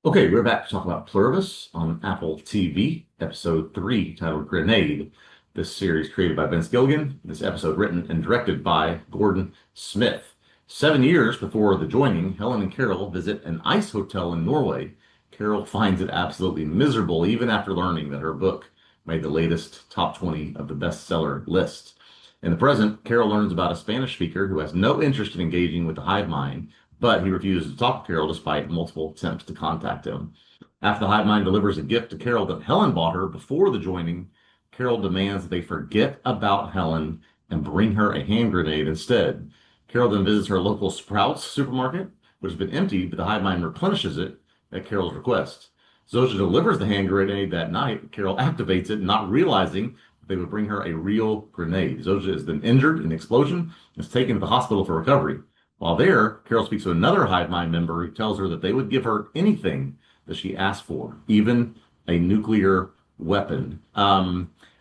Okay, we're back to talk about Pluribus on Apple TV, episode 3, titled Grenade. This series created by Vince Gilligan, this episode written and directed by Gordon Smith. 7 years before the joining, Helen and Carol visit an ice hotel in Norway. Carol finds it absolutely miserable even after learning that her book made the latest top 20 of the bestseller list. In the present, Carol learns about a Spanish speaker who has no interest in engaging with the hive mind, but he refuses to talk to Carol despite multiple attempts to contact him. After the hive mind delivers a gift to Carol that Helen bought her before the joining, Carol demands that they forget about Helen and bring her a hand grenade instead. Carol then visits her local Sprouts supermarket, which has been emptied, but the hive mind replenishes it at Carol's request. Zoja delivers the hand grenade that night. Carol activates it, not realizing that they would bring her a real grenade. Zoja is then injured in the explosion and is taken to the hospital for recovery. While there, Carol speaks to another hive mind member who tells her that they would give her anything that she asked for, even a nuclear weapon. I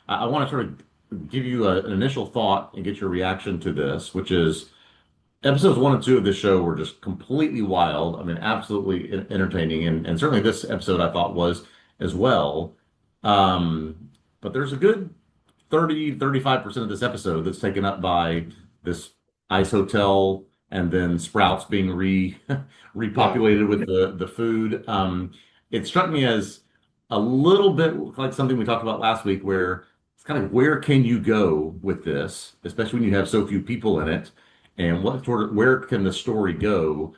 want to sort of give you an initial thought and get your reaction to this, which is episodes 1 and 2 of this show were just completely wild. I mean, absolutely entertaining. And certainly this episode I thought was as well. But there's a good 35% of this episode that's taken up by this ice hotel and then Sprouts being Yeah. repopulated with the food. It struck me as a little bit like something we talked about last week, where it's kind of where can you go with this, especially when you have so few people in it, and what sort of where can the story go?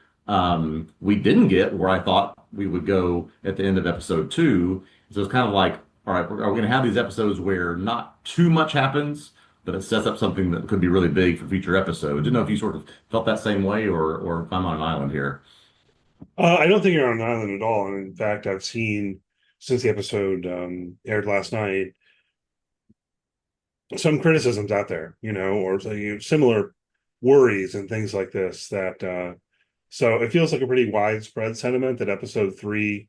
We didn't get where I thought we would go at the end of episode 2, so it's kind of like, all right, are we going to have these episodes where not too much happens, but it sets up something that could be really big for future episodes? Didn't know if you sort of felt that same way, or if I'm on an island here. I don't think you're on an island at all. And in fact, I've seen since the episode aired last night some criticisms out there, or similar worries and things like this. So it feels like a pretty widespread sentiment that episode 3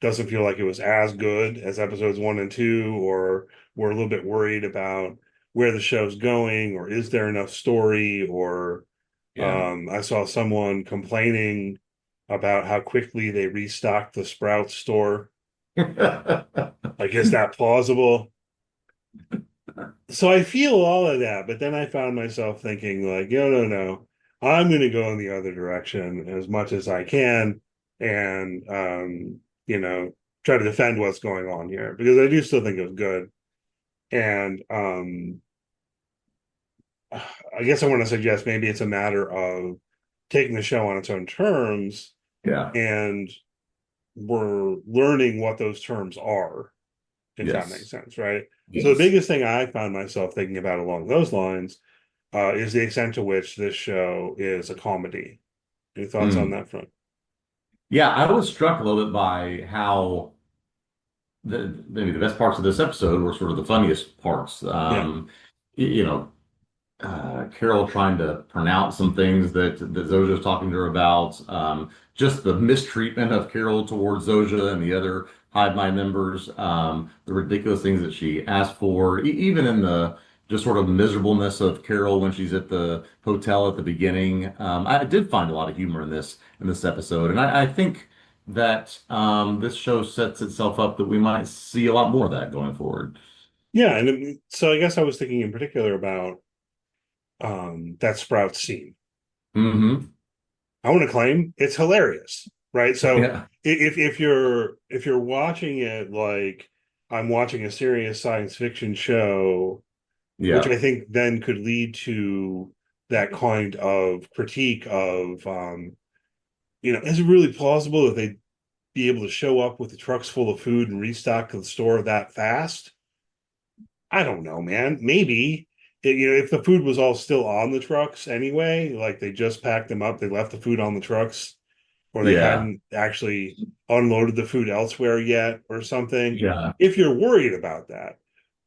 doesn't feel like it was as good as episodes 1 and 2, or we're a little bit worried about where the show's going, or is there enough story, or Yeah. I saw someone complaining about how quickly they restocked the Sprouts store. Like, is that plausible? So I feel all of that, but then I found myself thinking, like, no, no, no, I'm going to go in the other direction as much as I can, and try to defend what's going on here, because I do still think it was good. And I guess I want to suggest maybe it's a matter of taking the show on its own terms, Yeah. and we're learning what those terms are, if that makes Yes. sense, right? So the Yes. biggest thing I found myself thinking about along those lines is the extent to which this show is a comedy. Any thoughts on Mm. that front? Yeah, I was struck a little bit by how maybe the best parts of this episode were sort of the funniest parts. Yeah, You know, Carol trying to pronounce some things that Zoja was talking to her about. Just the mistreatment of Carol towards Zoja and the other Hive Mind members. The ridiculous things that she asked for, even in the just sort of miserableness of Carol when she's at the hotel at the beginning. I did find a lot of humor in this episode, and I think that this show sets itself up that we might see a lot more of that going forward. yeah, and so I guess I was thinking in particular about that Sprout scene. Hmm. I want to claim it's hilarious, right? So Yeah. if you're watching it like I'm watching a serious science fiction show, which Yeah. I think then could lead to that kind of critique of, is it really plausible that they'd be able to show up with the trucks full of food and restock the store that fast? I don't know, man. Maybe, if the food was all still on the trucks anyway, like they just packed them up, they left the food on the trucks, or they Yeah. hadn't actually unloaded the food elsewhere yet, or something. Yeah. If you're worried about that,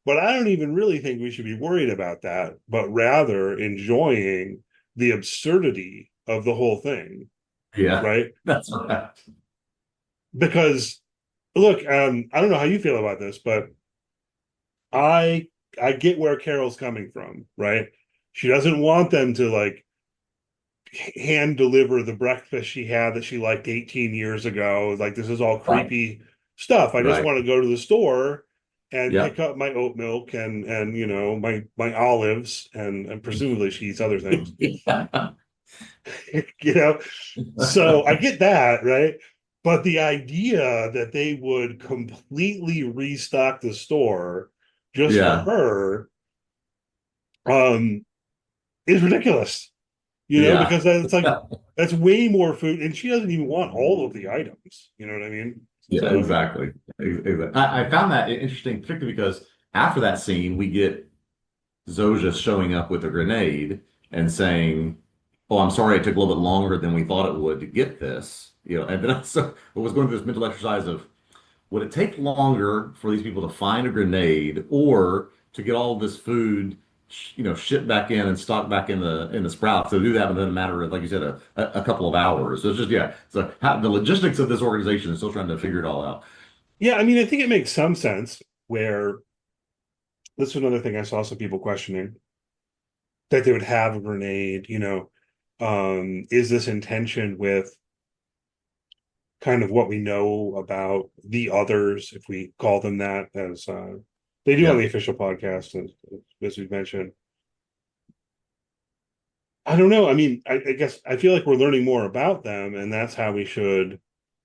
but I don't even really think we should be worried about that, but rather enjoying the absurdity of the whole thing, Yeah. right? That's right. Because look, I don't know how you feel about this, but I I get where Carol's coming from, right? She doesn't want them to like hand deliver the breakfast she had that she liked 18 years ago. Like, this is all Right. creepy stuff. I just Right. want to go to the store and pick Yep. up my oat milk and my olives and presumably she eats other things. Yeah. you know so I get that, right? But the idea that they would completely restock the store just for Yeah. her um is ridiculous, Yeah. because that's like, that's way more food, and she doesn't even want all of the items, you know what I mean? Yeah, So exactly. I found that interesting, particularly because after that scene, we get Zoja showing up with a grenade and saying, "Oh, I'm sorry it took a little bit longer than we thought it would to get this." And then I was going through this mental exercise of, would it take longer for these people to find a grenade or to get all of this food, shipped back in and stocked back in the sprouts? So do that within a matter of, like you said, a couple of hours. So it's just, yeah. So the logistics of this organization is still trying to figure it all out. yeah, I mean, I think it makes some sense where this is another thing I saw some people questioning, that they would have a grenade, is this in tension with kind of what we know about the others, if we call them that, as they do on the Yeah. official podcast, as we've mentioned. I don't know. I mean, I guess I feel like we're learning more about them, and that's how we should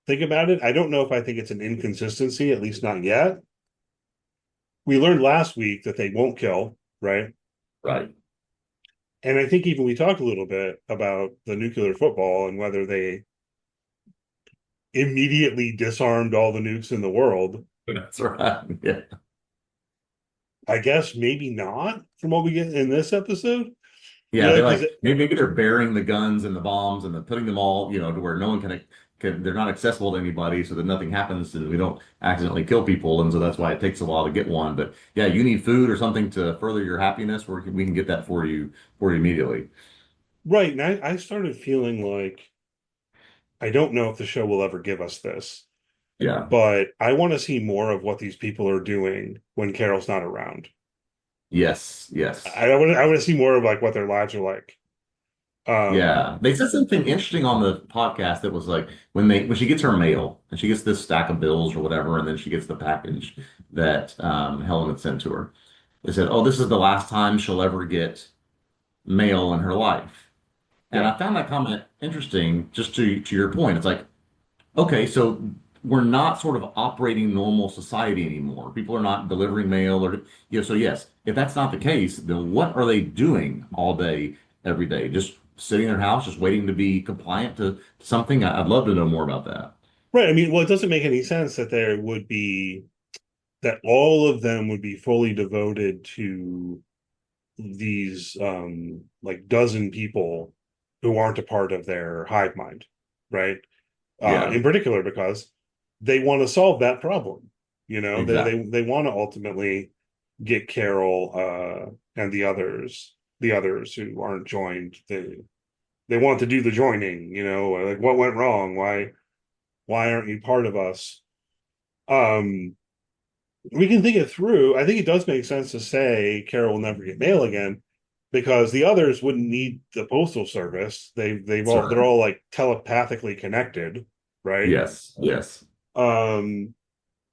think about it. I don't know if I think it's an inconsistency, at least not yet. We learned last week that they won't kill, right? Right. And I think even we talked a little bit about the nuclear football and whether they immediately disarmed all the nukes in the world. That's right. Yeah. I guess maybe not from what we get in this episode. Yeah, they're Because like, maybe they're burying the guns and the bombs and putting them all, to where no one can, they're not accessible to anybody, so that nothing happens and we don't accidentally kill people, and so that's why it takes a while to get one. But yeah, you need food or something to further your happiness, we can get that for you immediately. right, and I started feeling like I don't know if the show will ever give us this, Yeah. but I want to see more of what these people are doing when Carol's not around. Yes. Yes. I want to see more of like what their lives are like. Um, Yeah, they said something interesting on the podcast that was like when she gets her mail and she gets this stack of bills or whatever, and then she gets the package that Helen had sent to her. They said, "Oh, this is the last time she'll ever get mail in her life." And yeah, I found that comment interesting. Just to your point, it's like, okay, so we're not sort of operating normal society anymore. People are not delivering mail so yes, if that's not the case, then what are they doing all day, every day? Just sitting in their house, just waiting to be compliant to something? I'd love to know more about that. right. I mean, well, it doesn't make any sense that all of them would be fully devoted to these like dozen people who aren't a part of their hive mind, right? Yeah, In particular because they want to solve that problem. They exactly. they want to ultimately get Carol and the others who aren't joined. They want to do the joining, like what went wrong? Why aren't you part of us? Um we can think it through. I think it does make sense to say Carol will never get mail again because the others wouldn't need the postal service. They're Certainly. all like telepathically connected, right? Yes, yes. Um,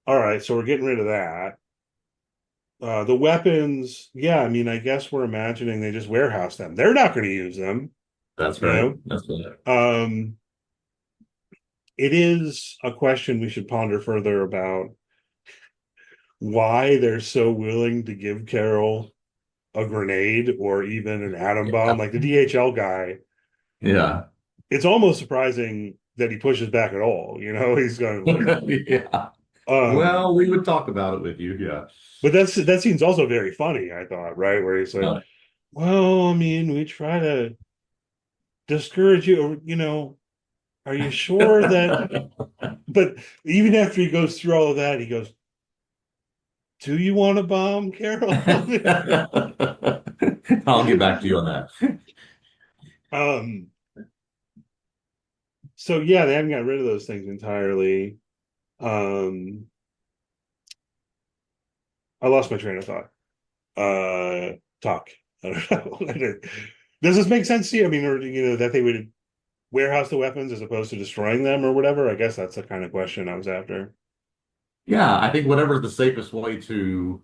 all right, so we're getting rid of that. The weapons, yeah, I mean, I guess we're imagining they just warehouse them. They're not going to use them, That's you right. know. That's right. Um, it is a question we should ponder further about why they're so willing to give Carol a grenade or even an atom bomb. Yeah. Like the DHL guy, Yeah. it's almost surprising that he pushes back at all. He's going like, Yeah. um, Well, we would talk about it with you. Yeah. but that scene's also very funny, I thought, right? Where he's like, Uh, well, I mean, we try to discourage you, are you sure that, but even after he goes through all of that, he goes, do you want a bomb, Carol? I'll get back to you on that. um, so yeah, they haven't got rid of those things entirely. Um, I lost my train of thought. Talk. I don't know. Does this make sense to you? I mean, or that they would warehouse the weapons as opposed to destroying them or whatever? I guess that's the kind of question I was after. Yeah, I think whatever's the safest way to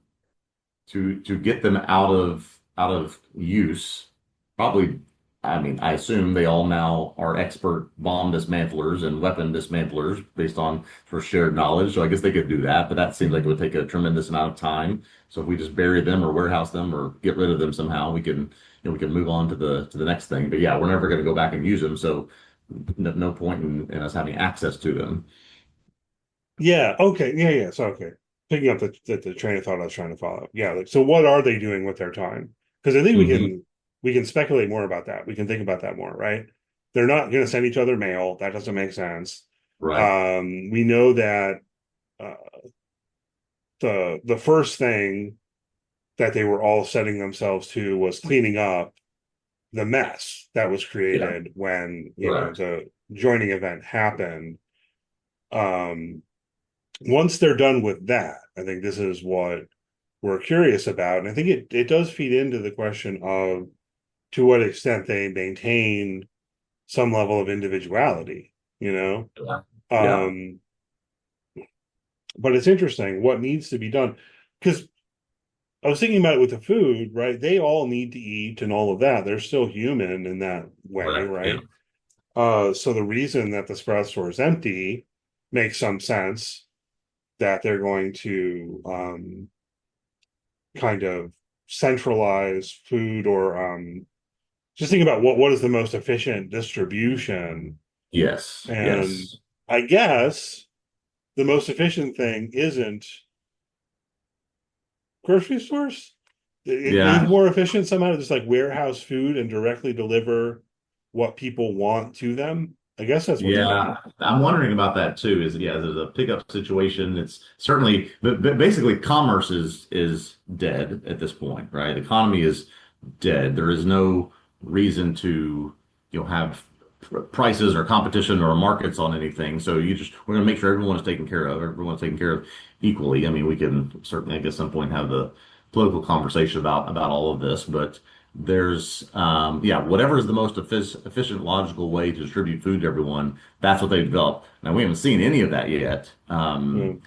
get them out of use. Probably, I mean, I assume they all now are expert bomb dismantlers and weapon dismantlers based on sort of shared knowledge. So I guess they could do that, but that seems like it would take a tremendous amount of time. So if we just bury them or warehouse them or get rid of them somehow, we can move on to the next thing. But yeah, we're never going to go back and use them, so no point in us having access to them. Yeah. Okay. Yeah. Yeah. So okay. Picking up the train of thought I was trying to follow. Yeah. Like, so what are they doing with their time? Because I think Hmm. we can speculate more about that. We can think about that more, right? They're not going to send each other mail. That doesn't make sense. Right. We know that uh, the first thing that they were all setting themselves to was cleaning up the mess that was Yeah. created when Correct. the joining event happened. Um, Once they're done with that, I think this is what we're curious about. And I think it does feed into the question of to what extent they maintain some level of individuality, you know? Yeah. Yeah. Um, but it's interesting what needs to be done. Because I was thinking about it with the food, right? They all need to eat and all of that. They're still human in that way, Correct. Yeah. right? So the reason that the sprout store is empty makes some sense that they're going to kind of centralize food or just think about what is the most efficient distribution. Yes. And Yes. I guess the most efficient thing isn't grocery stores. It is Yeah. more efficient somehow to just like warehouse food and directly deliver what people want to them. I guess that's what's Yeah, better. I'm wondering about that too. Is yeah, there's a pickup situation. It's certainly, but basically, commerce is dead at this point, right? The economy is dead. There is no reason to, have prices or competition or markets on anything. So we're going to make sure everyone is taken care of. Everyone's taken care of equally. I mean, we can certainly, I guess, at some point have the political conversation about all of this, but there's yeah, whatever is the most efficient, logical way to distribute food to everyone, that's what they've developed. Now we haven't seen any of that yet. Mm.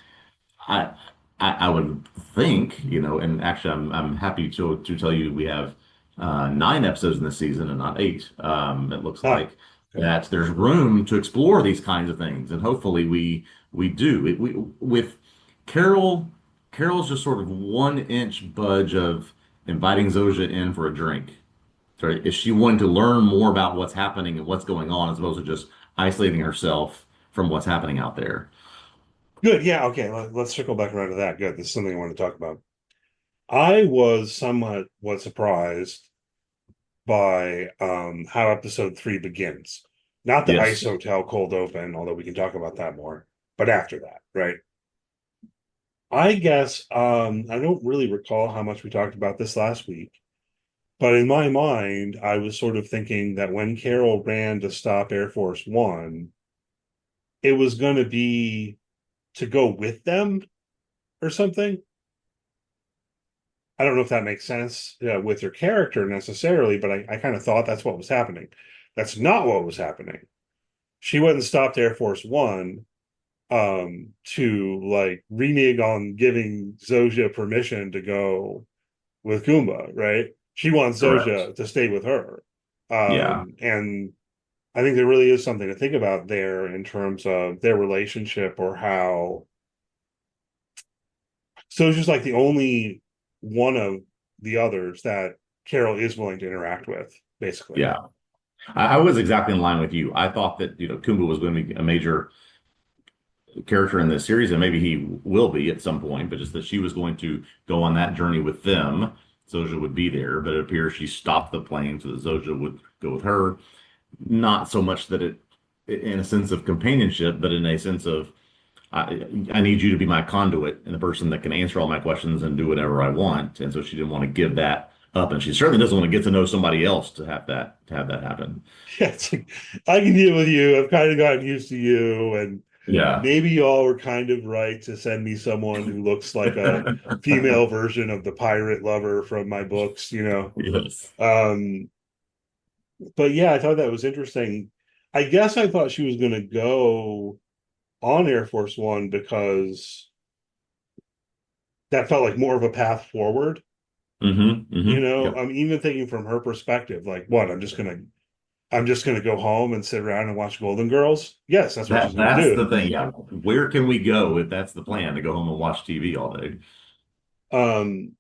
I, I would think, and actually I'm happy to tell you we have 9 episodes in this season and not 8. It looks Ah, like okay. that there's room to explore these kinds of things, and hopefully we do. With Carol, Carol's just sort of 1 inch budge of inviting Zoja in for a drink. Sorry, is she wanting to learn more about what's happening and what's going on as opposed to just isolating herself from what's happening out there? Good. Yeah. Okay. Let's circle back around to that. Good. This is something I want to talk about. I was somewhat surprised by how episode 3 begins. Not the ice Yes. hotel cold open, although we can talk about that more, but after that, right? I guess I don't really recall how much we talked about this last week, but in my mind, I was sort of thinking that when Carol ran to stop Air Force One, it was going to be to go with them or something. I don't know if that makes sense with her character necessarily, but I kind of thought that's what was happening. That's not what was happening. She went and stopped Air Force One to like renege on giving Zoja permission to go with Goomba, right? She wants Correct. Zoja to stay with her. Yeah. And I think there really is something to think about there in terms of their relationship or how Zoja's like the only one of the others that Carol is willing to interact with, basically. Yeah. I was exactly in line with you. I thought that, Kumba was going to be a major character in this series, and maybe he will be at some point, but just that she was going to go on that journey with them. Zoja would be there, but it appears she stopped the plane so that Zoja would go with her. Not so much that in a sense of companionship, but in a sense of I need you to be my conduit and the person that can answer all my questions and do whatever I want. And so she didn't want to give that up, and she certainly doesn't want to get to know somebody else to have that happen. Yeah, it's like I can deal with you. I've kind of gotten used to you, and Yeah. maybe y'all were kind of right to send me someone who looks like a female version of the pirate lover from my books, Yes. Um, But yeah, I thought that was interesting. I guess I thought she was going to go on Air Force One because that felt like more of a path forward. Yep. I'm even thinking from her perspective, like, what? I'm just gonna go home and sit around and watch Golden Girls. Yes, that's what she's gonna That's do. the thing. Yeah. Where can we go if that's the plan to go home and watch TV all day? Um,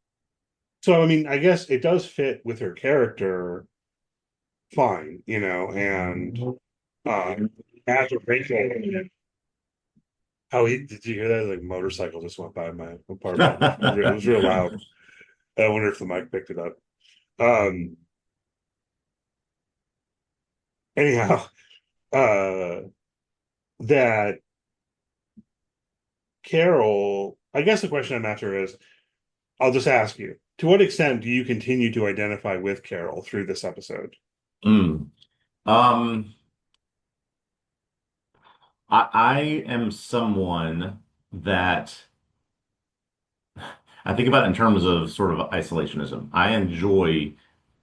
so I mean, I guess it does fit with her character fine, and as a Rachel, did you hear that? Like motorcycle just went by my apartment. It was real loud. I wonder if the mic picked it up. Um, anyhow, uh, that Carol, I guess the question I'm after is, I'll just ask you, to what extent do you continue to identify with Carol through this episode? Mm. Um, I am someone that I think about in terms of sort of isolationism. I enjoy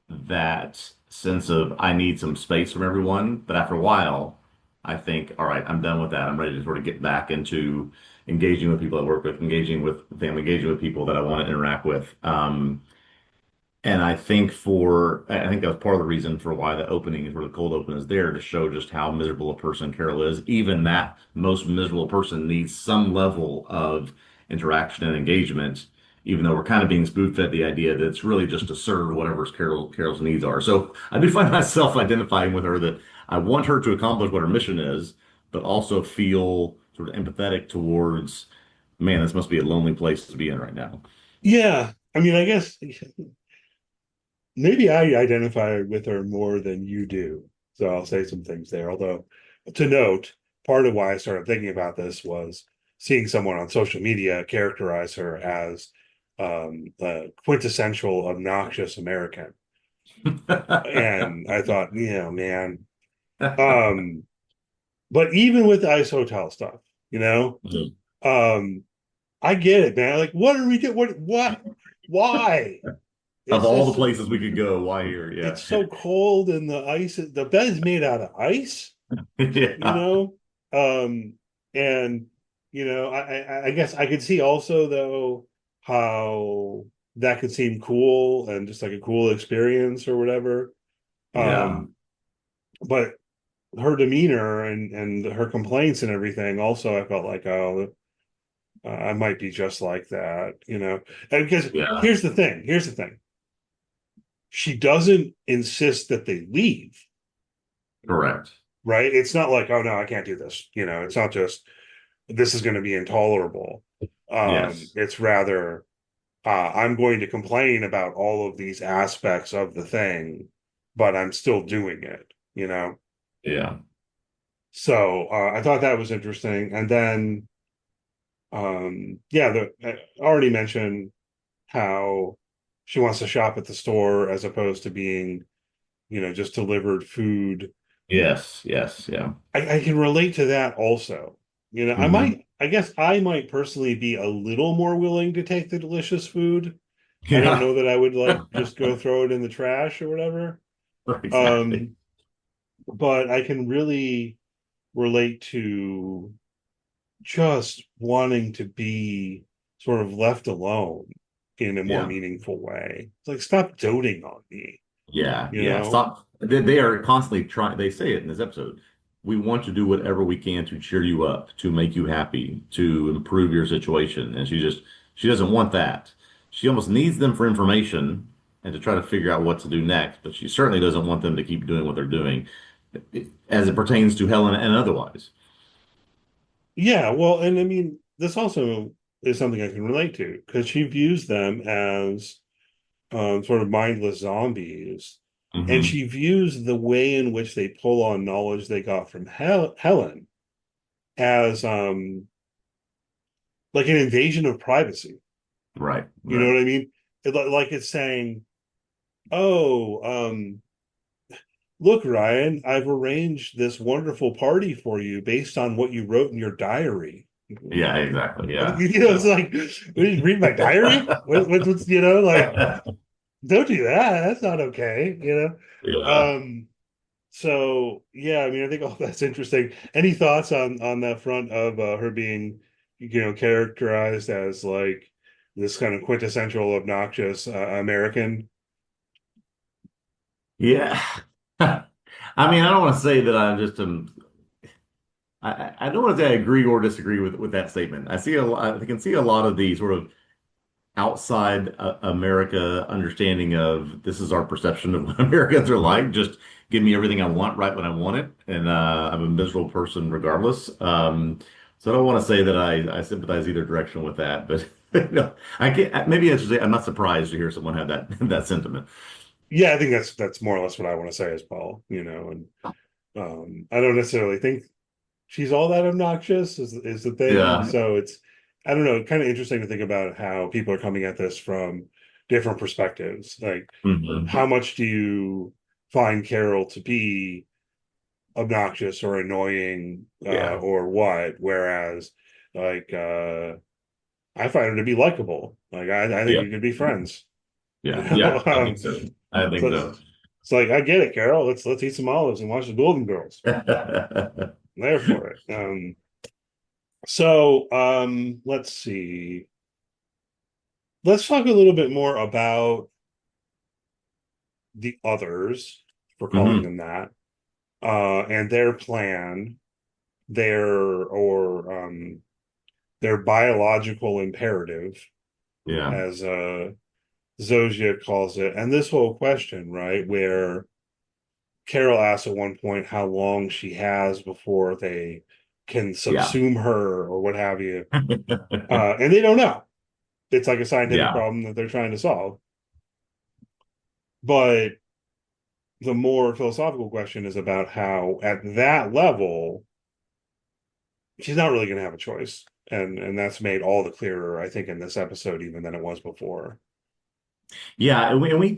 that sense of I need some space from everyone, but after a while, I think, all right, I'm done with that. I'm ready to sort of get back into engaging with people I work with, engaging with family, engaging with people that I want to interact with. And I think that was part of the reason for why the opening, for the cold open, is there to show just how miserable a person Carol is. Even that most miserable person needs some level of interaction and engagement, even though we're kind of being spoon-fed the idea that it's really just to serve whatever Carol's needs are. So I do find myself identifying with her that I want her to accomplish what her mission is, but also feel sort of empathetic towards, man, this must be a lonely place to be in right now. Yeah, I mean, I guess maybe I identify with her more than you do. So I'll say some things there. Although, to note, part of why I started thinking about this was seeing someone on social media characterize her as a quintessential obnoxious American. And I thought, man. Um, but even with the ice hotel stuff, you know, Mhm. um, I get it, man. Like, what are we doing? What? Why? Of It's all the just places we could go, why here? it's Yeah. so cold and the bed is made out of ice, you Yeah. know? Um, and I guess I could see also though how that could seem cool and just like a cool experience or whatever. Yeah. Um, but her demeanor and her complaints and everything also I felt like, oh, I might be just like that, and because Yeah. here's the thing, she doesn't insist that they leave, Correct. right? It's not like, oh no, I can't do this, it's not just this is going to be intolerable. Yes. It's rather, I'm going to complain about all of these aspects of the thing, but I'm still doing it. Yeah. So I thought that was interesting. And then yeah, I already mentioned how she wants to shop at the store as opposed to being, just delivered food. Yes. Yes. Yeah. I can relate to that also. Hmm. I guess I might personally be a little more willing to take the delicious food. I don't Yeah. know that I would like just go throw it in the trash or whatever. Exactly. Um, but I can really relate to just wanting to be sort of left alone in a more Yeah. meaningful way. It's like, stop doting on me, Yeah. you Yeah. know? Stop. They are constantly trying. They say it in this episode. We want to do whatever we can to cheer you up, to make you happy, to improve your situation. And she doesn't want that. She almost needs them for information and to try to figure out what to do next. But she certainly doesn't want them to keep doing what they're doing as it pertains to Helen and otherwise. Yeah, well, and I mean, this also is something I can relate to because she views them as sort of mindless zombies. And Hmm. she views the way in which they pull on knowledge they got from Helen as like an invasion of privacy. Right. You know Right. what I mean? Like it's saying, oh, look, Ryan, I've arranged this wonderful party for you based on what you wrote in your diary. Yeah. Exactly. Yeah. It's like, read my diary? What's, like, don't do that. That's not okay. Yeah. Um, So yeah, I mean, I think all that's interesting. Any thoughts on that front of her being, characterized as like this kind of quintessential obnoxious American? Yeah. I mean, I don't want to say that I'm just I don't want to say I agree or disagree with that statement. I see a lot, I can see a lot of the sort of outside America understanding of this is our perception of what Americans are like. Just give me everything I want right when I want it, and I'm a miserable person regardless. So I don't want to say that I sympathize either direction with that, but no, I can't. Maybe I should say I'm not surprised to hear someone have that that sentiment. Yeah, I think that's more or less what I want to say as well. And I don't necessarily think she's all that obnoxious is the thing. Yeah. So it's, I don't know, kind of interesting to think about how people are coming at this from different perspectives. Like, Hmm. how much do you find Carol to be obnoxious or annoying, Yeah. or what? Whereas, like, I find her to be likable. Like, I think Yeah. we could be friends. You Yeah. know, Yeah. I think so. I think so so. it's like, I get it, Carol. Let's eat some olives and watch the Golden Girls. I'm there for it. Let's see. Let's talk a little bit more about the others, for calling Hmm. them that, and their plan, their biological imperative, Yeah. as Zosia calls it, and this whole question, right, where Carol asks at one point how long she has before they can Yeah. subsume her or what have you, and they don't know. It's like a scientific Yeah. problem that they're trying to solve. But the more philosophical question is about how, at that level, she's not really going to have a choice, and that's made all the clearer, I think, in this episode even than it was before. Yeah, and we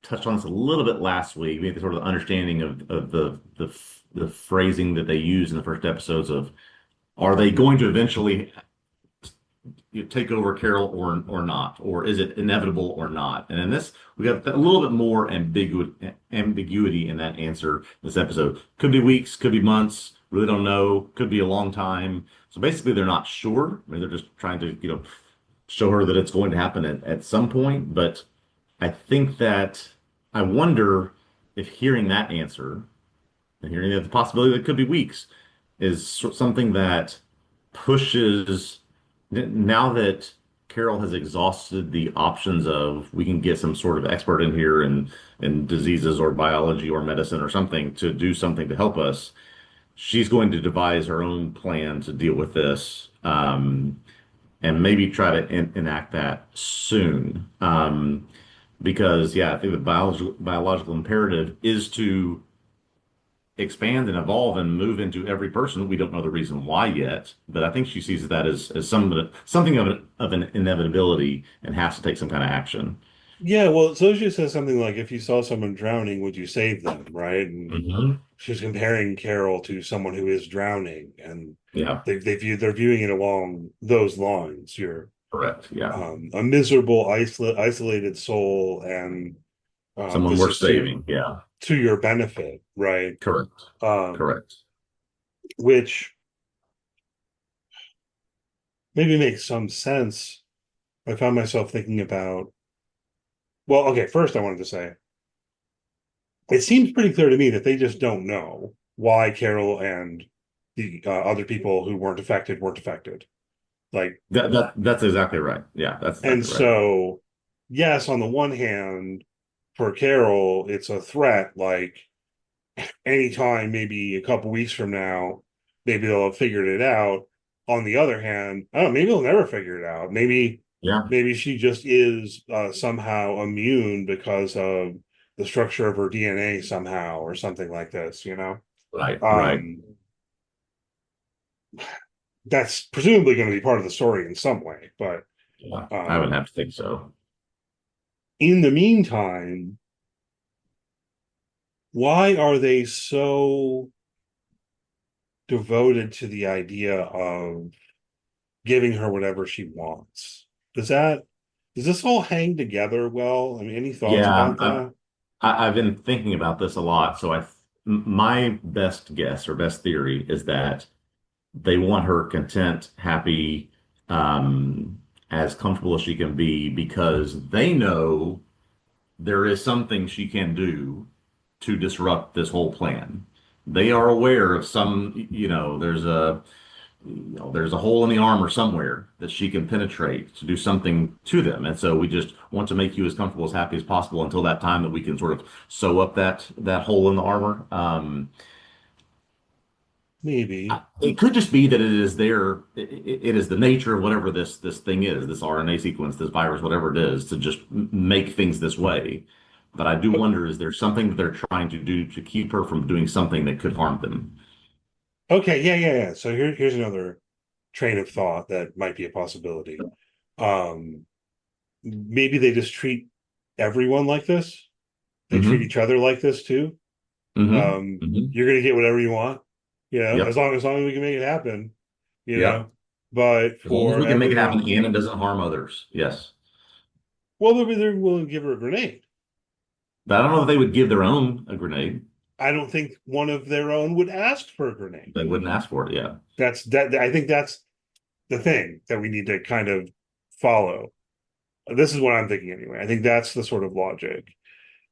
touched on this a little bit last week. We had the sort of understanding of the phrasing that they use in the first episodes of are they going to eventually take over Carol or not, or is it inevitable or not? And in this, we got a little bit more ambiguity in that answer this episode. Could be weeks, could be months, really don't know, could be a long time. So basically, they're not sure. I mean, they're just trying to, show her that it's going to happen at some point. But I think that I wonder if hearing that answer and hearing that the possibility that it could be weeks is something that pushes now that Carol has exhausted the options of we can get some sort of expert in here in diseases or biology or medicine or something to do something to help us. She's going to devise her own plan to deal with this. And maybe try to enact that soon. Because, yeah, I think the biological imperative is to expand and evolve and move into every person. We don't know the reason why yet, but I think she sees that as something of an inevitability and has to take some kind of action. Yeah, well, Zosia says something like, if you saw someone drowning, would you save them, right? And Hmm. she's comparing Carol to someone who is drowning, and Yeah, they're viewing it along those lines. You're correct. Yeah. a miserable, isolated soul, and Someone this worth is to saving. Yeah, your benefit, right? correct. Um, Correct. which maybe makes some sense. I found myself thinking about, well, okay, first I wanted to say it seems pretty clear to me that they just don't know why Carol and the other people who weren't affected. Like, That's exactly right. Yeah, that's and exactly right. so, yes, on the one hand, for Carol, it's a threat. Like, anytime, maybe a couple weeks from now, maybe they'll have figured it out. On the other hand, I don't know, maybe they'll never figure it out. Yeah, Maybe she just is somehow immune because of the structure of her DNA somehow, or something like this, you know? right, right. Um, that's presumably going to be part of the story in some way. But Yeah, I would um, have to think so. in the meantime, why are they so devoted to the idea of giving her whatever she wants? Does that does this all hang together well? I mean, any thoughts Yeah, about that? I've been thinking about this a lot. So I my best guess or best theory is that they want her content, happy, as comfortable as she can be because they know there is something she can do to disrupt this whole plan. They are aware of some, there's a hole in the armor somewhere that she can penetrate to do something to them. And so we just want to make you as comfortable, as happy as possible until that time that we can sort of sew up that hole in the armor. Maybe. It could just be that it is the nature of whatever this thing is, this RNA sequence, this virus, whatever it is, to just make things this way. But I do wonder, is there something that they're trying to do to keep her from doing something that could harm them? Okay, yeah. So here's another train of thought that might be a possibility. Um, Maybe they just treat everyone like this. They treat Hmm. each other like this too. Hmm. Hmm. You're gonna get whatever you want, as Yep. long as we can make it happen, you know. Yep. But As long as for we can make it happen everyone, and it doesn't harm others. Yes. well, they're willing to give her a grenade. But I don't know if they would give their own a grenade. I don't think one of their own would ask for a grenade. They wouldn't ask for it. Yeah. That's that. I think that's the thing that we need to kind of follow. This is what I'm thinking anyway. I think that's the sort of logic.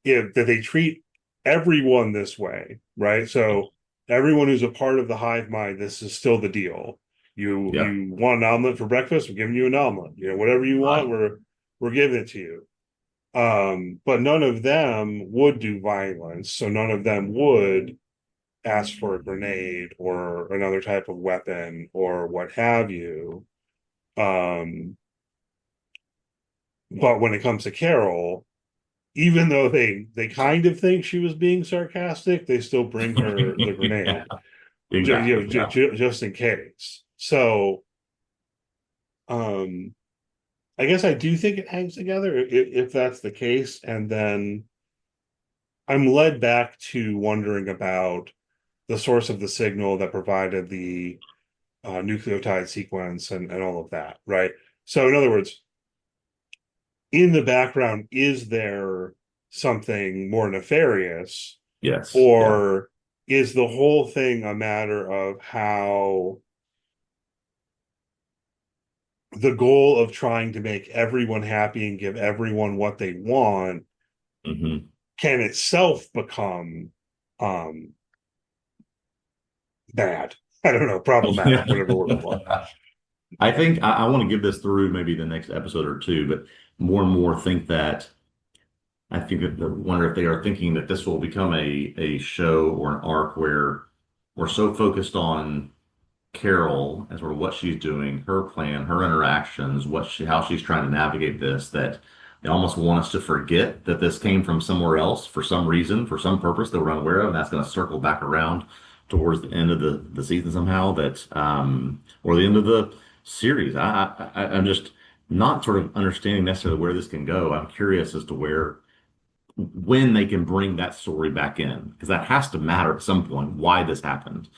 If that they treat everyone this way, right? So everyone who's a part of the hive mind, this is still the deal. Yep. You want an omelet for breakfast? We're giving you an omelet. Whatever you want, Right. we're giving it to you. But none of them would do violence, so none of them would ask for a grenade or another type of weapon or what have you. Um, but when it comes to Carol, even though they kind of think she was being sarcastic, they still bring her the Yeah. grenade, Exactly. Yeah. just in case. So, um, I guess I do think it hangs together if that's the case, and then I'm led back to wondering about the source of the signal that provided the nucleotide sequence and all of that, right? So, in other words, in the background, is there something more nefarious, Yes. Yeah. or is the whole thing a matter of how the goal of trying to make everyone happy and give everyone what they want Hmm. can itself become um bad? I don't know, Yeah. problematic, whatever word we want. I think I want to give this through maybe the next episode or two, but more and more think that I think that wonder if they are thinking that this will become a show or an arc where we're so focused on Carol as sort of what she's doing, her plan, her interactions, how she's trying to navigate this, that they almost want us to forget that this came from somewhere else for some reason, for some purpose that we're unaware of, and that's going to circle back around towards the end of the season somehow, or the end of the series. I'm just not sort of understanding necessarily where this can go. I'm curious as to when they can bring that story back in, because that has to matter at some point why this happened.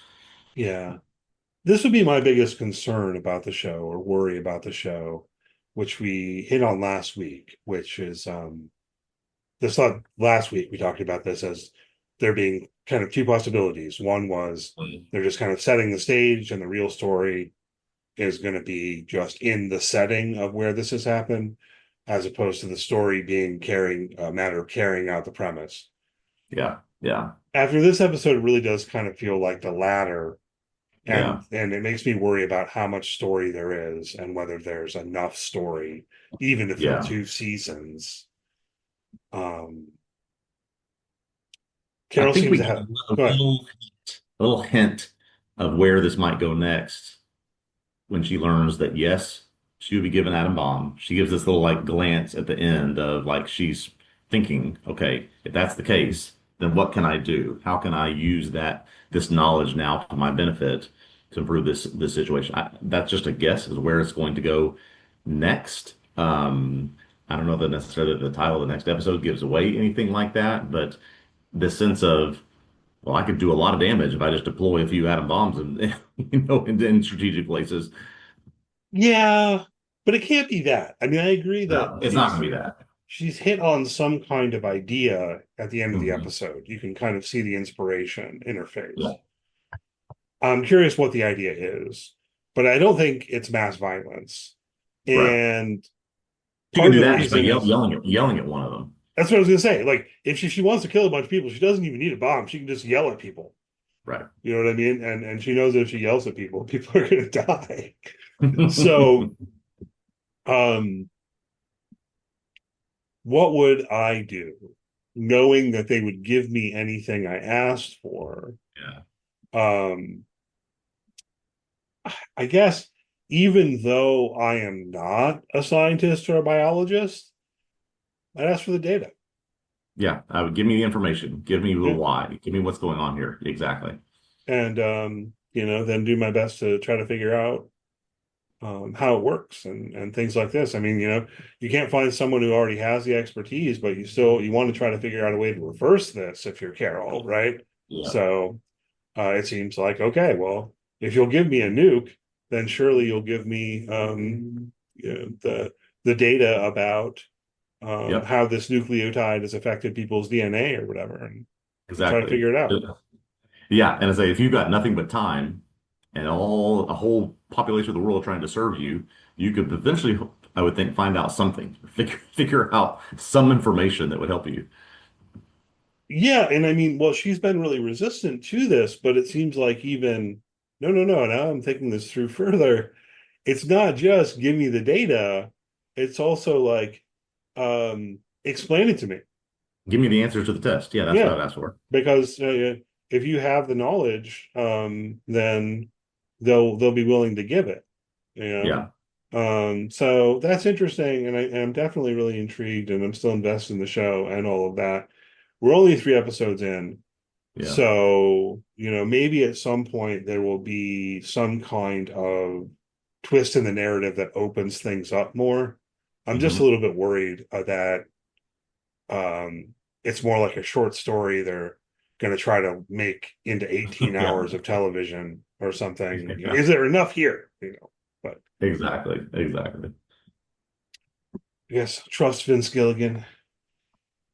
Yeah. This would be my biggest concern about the show or worry about the show, which we hit on last week, which is this last week we talked about this as there being kind of two possibilities. One was they're just kind of setting the stage and the real story is going to be just in the setting of where this has happened, as opposed to the story being carrying a matter of carrying out the premise. Yeah, yeah, After this episode, it really does kind of feel like the latter, yeah, and it makes me worry about how much story there is and whether there's enough story even to fill yeah. 2 seasons. Um, I Carol think seems we to get have. Go ahead. a little hint of where this might go next when she learns that yes, she will be given atom bomb. She gives this little like glance at the end of like she's thinking, okay, if that's the case, then what can I do? How can I use this knowledge now to my benefit to improve this situation? That's just a guess as where it's going to go next. I don't know that necessarily the title of the next episode gives away anything like that, but this sense of, well, I could do a lot of damage if I just deploy a few atom bombs and in strategic places. Yeah, but it can't be that. I mean, I agree that No, it's not going to be that. she's hit on some kind of idea at the end of the Hmm. episode. You can kind of see the inspiration in her face. Yeah. I'm curious what the idea is, but I don't think it's mass violence. Right. And She can part do of the that just by reason is yelling at one of them. that's what I was gonna say. Like, if she wants to kill a bunch of people, she doesn't even need a bomb. She can just yell at people. Right. You know what I mean? And she knows if she yells at people, people are gonna die. So, um, what would I do, knowing that they would give me anything I asked for? Yeah. Um, I guess even though I am not a scientist or a biologist, I'd ask for the data. Yeah. I would give me the information. Give me the Yeah. why. Give me what's going on here. Exactly. And then do my best to try to figure out how it works and things like this. I mean, you can't find someone who already has the expertise, but you want to try to figure out a way to reverse this if you're Carol, right? Yeah. So it seems like, okay, well, if you'll give me a nuke, then surely you'll give me the data about Yep. how this nucleotide has affected people's DNA or whatever, and try to Exactly. figure it out. Yeah. And I say, if you've got nothing but time and a whole population of the world trying to serve you, you could eventually, I would think, find out something, figure out some information that would help you. Yeah, and I mean, well, she's been really resistant to this, but it seems like even no, no, no. Now I'm thinking this through further. It's not just give me the data, it's also like explain it to me. Give me the answers to the test. Yeah, that's what Yeah, I'd ask for. because if you have the knowledge, then they'll be willing to give it, you know. Yeah. So that's interesting, and I'm definitely really intrigued, and I'm still invested in the show and all of that. We're only 3 episodes in, Yeah. so maybe at some point there will be some kind of twist in the narrative that opens things up more. I'm just a Hmm. little bit worried that it's more like a short story they're going to try to make into 18 Yeah. hours of television or something. Yeah. Is there enough here? But Exactly. Exactly. I guess trust Vince Gilligan.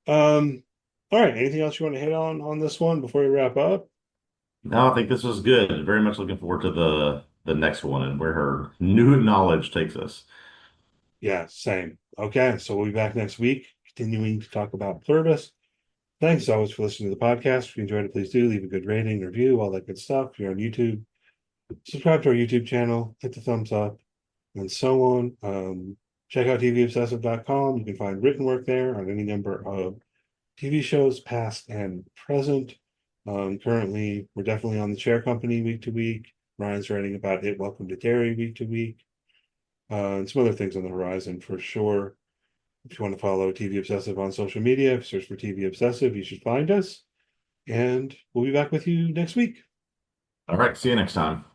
Um, all right. Anything else you want to hit on this one before we wrap up? No, I think this was good. Very much looking forward to the next one and where her new knowledge takes us. Yeah, same. Okay, so we'll be back next week, continuing to talk about Pluribus. Thanks as always for listening to the podcast. If you enjoyed it, please do leave a good rating, review, all that good stuff. If you're on YouTube, subscribe to our YouTube channel, hit the thumbs up, and so on. Check out tvobsessive.com. You can find written work there on any number of TV shows, past and present. Currently, we're definitely on the Chair Company week to week. Ryan's writing about it. Welcome to Derry week to week. And some other things on the horizon for sure. If you want to follow TV Obsessive on social media, search for TV Obsessive, you should find us. And we'll be back with you next week. All right. See you next time.